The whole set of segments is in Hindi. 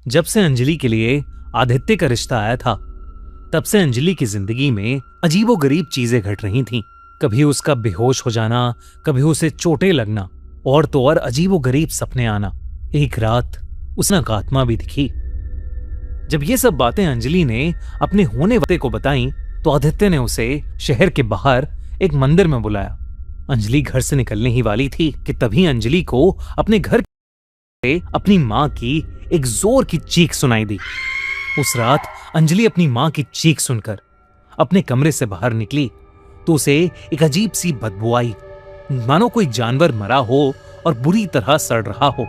जब से अंजलि के लिए आदित्य का रिश्ता आया था, तब से अंजलि की जिंदगी में अजीबोगरीब चीजें घट रही थीं। कभी उसका बेहोश हो जाना, कभी उसे चोटें लगना, और तो और अजीबोगरीब सपने आना। एक रात उसने एक आत्मा भी दिखी। जब ये सब बातें अंजलि ने अपने होने वाले को बताई, तो आदित्य ने उसे शहर के बाहर एक मंदिर में बुलाया। अंजलि घर से निकलने ही वाली थी कि तभी अंजलि को अपने घर से अपनी मां की एक जोर की चीख सुनाई दी। उस रात अंजलि अपनी मां की चीख सुनकर अपने कमरे से बाहर निकली तो उसे एक अजीब सी बदबू आई, मानो कोई जानवर मरा हो और बुरी तरह सड़ रहा हो।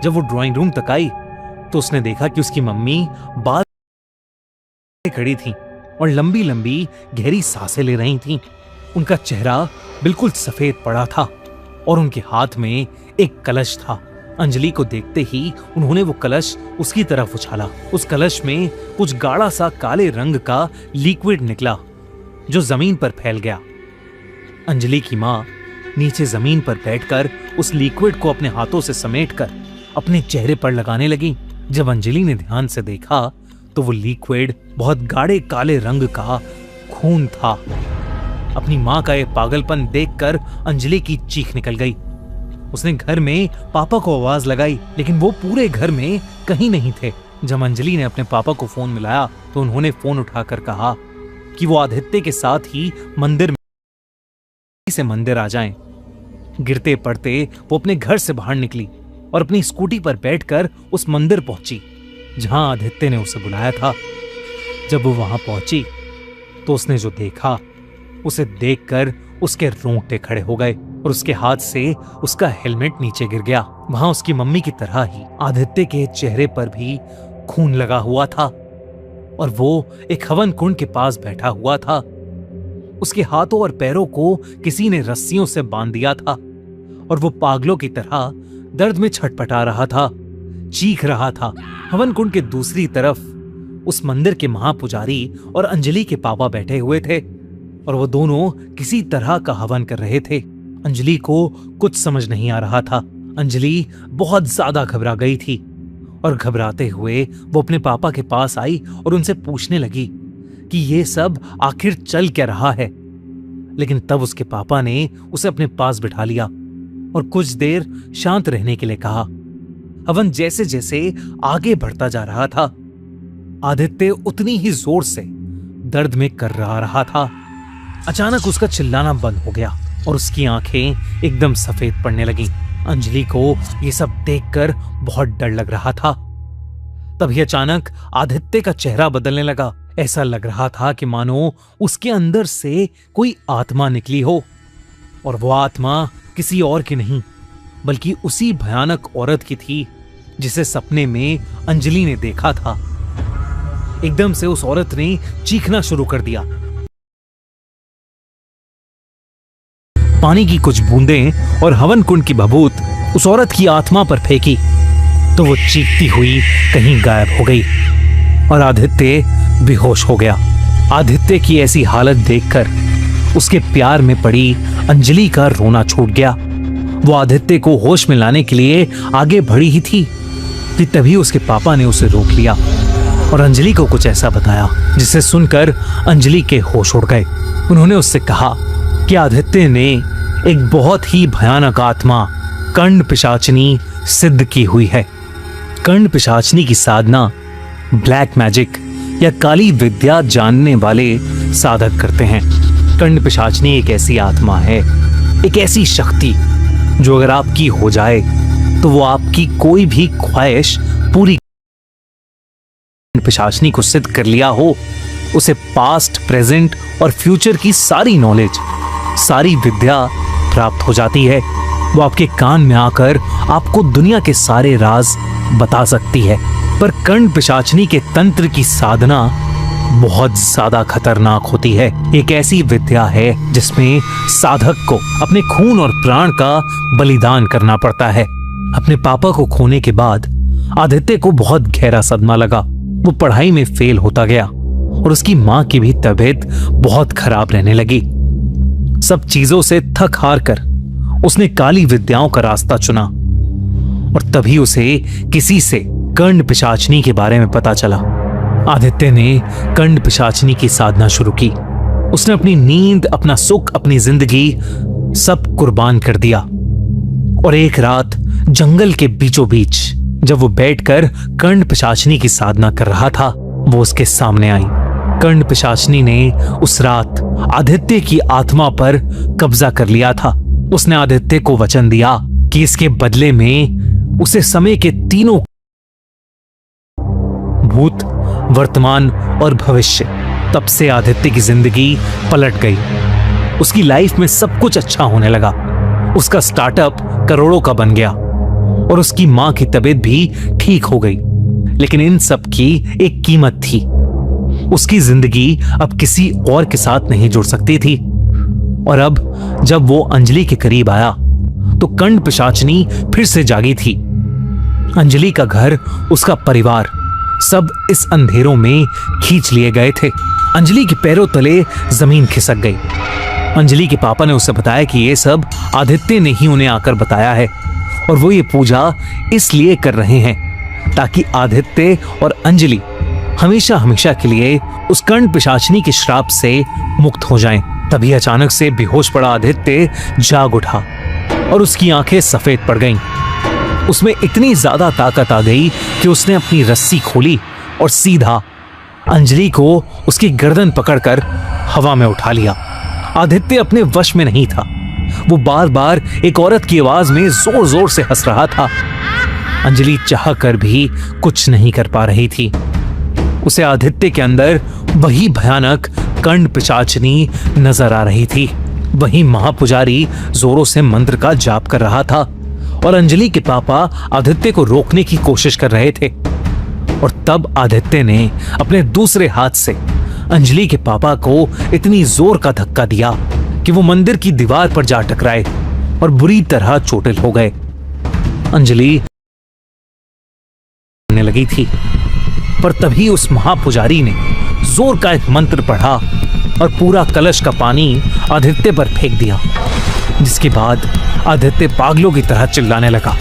जब वो ड्राइंग रूम तक आई तो उसने देखा कि उसकी मम्मी बाल खड़ी थी और लंबी लंबी गहरी सांसें ले रही थीं। उनका चेहरा बिल्कुल सफेद पड़ा था और उनके हाथ में एक कलश था। अंजलि को देखते ही उन्होंने वो कलश उसकी तरफ उछाला। उस कलश में कुछ गाढ़ा सा काले रंग का लिक्विड निकला जो जमीन पर फैल गया। अंजलि की मां नीचे जमीन पर बैठकर उस लिक्विड को अपने हाथों से समेटकर अपने चेहरे पर लगाने लगी। जब अंजलि ने ध्यान से देखा तो वो लिक्विड बहुत गाढ़े काले रंग का खून था। अपनी मां का ये पागलपन देखकर अंजलि की चीख निकल गई। उसने घर में पापा को आवाज लगाई, लेकिन वो पूरे घर में कहीं नहीं थे। जब अंजलि ने अपने पापा को फोन मिलाया तो उन्होंने फोन उठाकर कहा कि वो आदित्य के साथ ही मंदिर आ जाएं। गिरते पड़ते वो अपने घर से बाहर निकली और अपनी स्कूटी पर बैठकर उस मंदिर पहुंची जहां आदित्य ने उसे बुलाया था। जब वो वहां पहुंची तो उसने जो देखा उसे देखकर उसके रोंगटे खड़े हो गए और उसके हाथ से उसका हेलमेट नीचे गिर गया। वहां उसकी मम्मी की तरह ही आदित्य के चेहरे पर भी खून लगा हुआ था और वो एक हवन कुंड के पास बैठा हुआ था। उसके हाथों और पैरों को किसी ने रस्सियों से बांध दिया था और वो पागलों की तरह दर्द में छटपटा रहा था, चीख रहा था। हवन कुंड के दूसरी तरफ उस मंदिर के महापुजारी और अंजलि के पापा बैठे हुए थे और वो दोनों किसी तरह का हवन कर रहे थे। अंजलि को कुछ समझ नहीं आ रहा था। अंजलि बहुत ज्यादा घबरा गई थी और घबराते हुए वो अपने पापा के पास आई और उनसे पूछने लगी कि ये सब आखिर चल क्या रहा है। लेकिन तब उसके पापा ने उसे अपने पास बिठा लिया और कुछ देर शांत रहने के लिए कहा। हवन जैसे जैसे आगे बढ़ता जा रहा था, आदित्य उतनी ही जोर से दर्द में कर रहा था। अचानक उसका चिल्लाना बंद हो गया और उसकी आंखें एकदम सफेद पड़ने लगीं। अंजलि को ये सब देखकर बहुत डर लग रहा था। तभी अचानक आदित्य का चेहरा बदलने लगा। ऐसा लग रहा था कि मानो उसके अंदर से कोई आत्मा निकली हो और वो आत्मा किसी और की नहीं बल्कि उसी भयानक औरत की थी जिसे सपने में अंजलि ने देखा था। एकदम से उस औरत ने चीखना शुरू कर दिया। पानी की कुछ बूंदें और हवन कुंड की भभूत उस औरत की आत्मा पर फेंकी तो वो चीखती हुई कहीं गायब हो गई और आदित्य बेहोश हो गया। आदित्य की ऐसी हालत देखकर उसके प्यार में पड़ी अंजलि का रोना छूट गया। वो आदित्य को होश में लाने के लिए आगे बढ़ी ही थी कि तभी उसके पापा ने उसे रोक लिया और अंजलि को कुछ ऐसा बताया जिसे सुनकर अंजलि के होश उड़ गए। उन्होंने उससे कहा कि आदित्य ने एक बहुत ही भयानक आत्मा कर्ण पिशाचनी सिद्ध की हुई है। कर्ण पिशाचनी की साधना ब्लैक मैजिक या काली विद्या जानने वाले साधक करते हैं। कर्ण पिशाचनी एक ऐसी आत्मा है, एक ऐसी शक्ति जो अगर आपकी हो जाए तो वो आपकी कोई भी ख्वाहिश पूरी पिशाचनी को सिद्ध कर लिया हो, उसे पास्ट, प्रेजेंट और फ्यूचर की सारी नॉलेज, सारी विद्या प्राप्त हो जाती है। वो आपके कान में आकर आपको दुनिया के सारे राज बता सकती है। पर कर्ण पिशाचनी के तंत्र की साधना बहुत ज्यादा खतरनाक होती है। एक ऐसी विद्या है जिसमें साधक को अपने खून और प्राण का बलिदान करना पड़ता है। अपने पापा को खोने के बाद आदित्य को बहुत गहरा सदमा लगा। वो पढ़ाई में फेल होता गया और उसकी मां की भी तबीयत बहुत खराब रहने लगी। सब चीजों से थक हार कर उसने काली विद्याओं का रास्ता चुना और तभी उसे किसी से कंड पिशाचनी के बारे में पता चला। आदित्य ने कंड पिशाचनी की साधना शुरू की। उसने अपनी नींद, अपना सुख, अपनी जिंदगी सब कुर्बान कर दिया। और एक रात जंगल के बीचों बीच जब वो बैठकर कंड पिशाचनी की साधना कर रहा था, वो उसके सामने आई। कंड पिशाचनी ने उस रात आदित्य की आत्मा पर कब्जा कर लिया था। उसने आदित्य को वचन दिया कि इसके बदले में उसे समय के तीनों भूत, वर्तमान और भविष्य। तब से आदित्य की जिंदगी पलट गई। उसकी लाइफ में सब कुछ अच्छा होने लगा। उसका स्टार्टअप करोड़ों का बन गया और उसकी मां की तबीयत भी ठीक हो गई। लेकिन इन सब की एक कीमत थी। उसकी जिंदगी अब किसी और के साथ नहीं जुड़ सकती थी। और अब जब वो अंजलि के करीब आया तो कंड पिशाचनी फिर से जागी थी। अंजलि का घर, उसका परिवार सब इस अंधेरों में खींच लिए गए थे। अंजलि के पैरों तले जमीन खिसक गई। अंजलि के पापा ने उसे बताया कि ये सब आदित्य ने ही उन्हें आकर बताया है और वो ये पूजा इसलिए कर रहे हैं ताकि आदित्य और अंजलि हमेशा हमेशा के लिए उस कंड पिशाचनी के श्राप से मुक्त हो जाएं। तभी अचानक से बेहोश पड़ा आदित्य जाग उठा और उसकी आंखें सफेद पड़ गईं। उसमें इतनी ज्यादा ताकत आ गई कि उसने अपनी रस्सी खोली और सीधा अंजलि को उसकी गर्दन पकड़कर हवा में उठा लिया। आदित्य अपने वश में नहीं था। वो बार बार एक औरत की आवाज में जोर जोर से हंस रहा था। अंजलि चाह कर भी कुछ नहीं कर पा रही थी। उसे आदित्य के अंदर वही भयानक कंड पिशाचनी नजर आ रही थी। वही महापुजारी जोरों से मंत्र का जाप कर रहा था और अंजलि के पापा आदित्य को रोकने की कोशिश कर रहे थे। और तब आदित्य ने अपने दूसरे हाथ से अंजलि के पापा को इतनी जोर का धक्का दिया कि वो मंदिर की दीवार पर जा टकराए और बुरी तरह चोटिल हो गए। अंजलि रोने लगी थी, पर तभी उस महापुजारी ने जोर का एक मंत्र पढ़ा और पूरा कलश का पानी आदित्य पर फेंक दिया, जिसके बाद आदित्य पागलों की तरह चिल्लाने लगा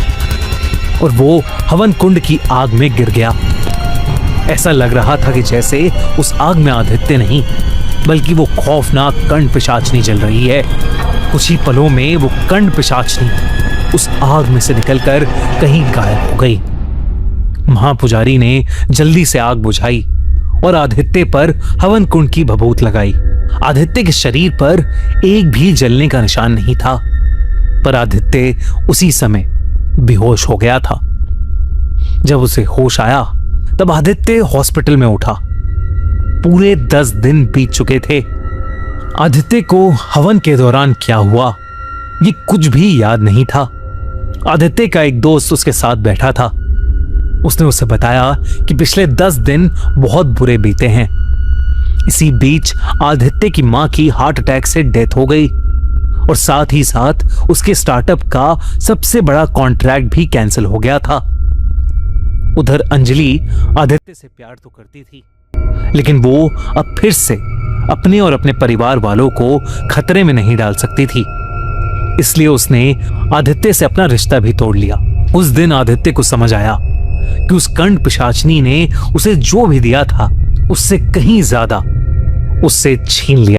और वो हवन कुंड की आग में गिर गया। ऐसा लग रहा था कि जैसे उस आग में आदित्य नहीं बल्कि वो खौफनाक कंड पिशाचनी जल रही है। कुछ ही पलों में वो कंड पिशाचनी उस आग में से निकलकर कहीं गायब हो गई। महापुजारी ने जल्दी से आग बुझाई और आदित्य पर हवन कुंड की भभूत लगाई। आदित्य के शरीर पर एक भी जलने का निशान नहीं था, पर आदित्य उसी समय बेहोश हो गया था। जब उसे होश आया तब आदित्य हॉस्पिटल में उठा। पूरे 10 दिन बीत चुके थे। आदित्य को हवन के दौरान क्या हुआ ये कुछ भी याद नहीं था। आदित्य का एक दोस्त उसके साथ बैठा था। उसने उसे बताया कि पिछले 10 दिन बहुत बुरे बीते हैं। इसी बीच आदित्य की मां की हार्ट अटैक से डेथ हो गई और साथ ही साथ उसके स्टार्टअप का सबसे बड़ा कॉन्ट्रैक्ट भी कैंसिल हो गया था। उधर अंजलि आदित्य से प्यार तो करती थी, लेकिन वो अब फिर से अपने और अपने परिवार वालों को खतरे में नहीं डाल सकती थी। इसलिए उसने आदित्य से अपना रिश्ता भी तोड़ लिया। उस दिन आदित्य को समझ आया कि उस कंड पिशाचनी ने उसे जो भी दिया था उससे कहीं ज्यादा उससे छीन लिया।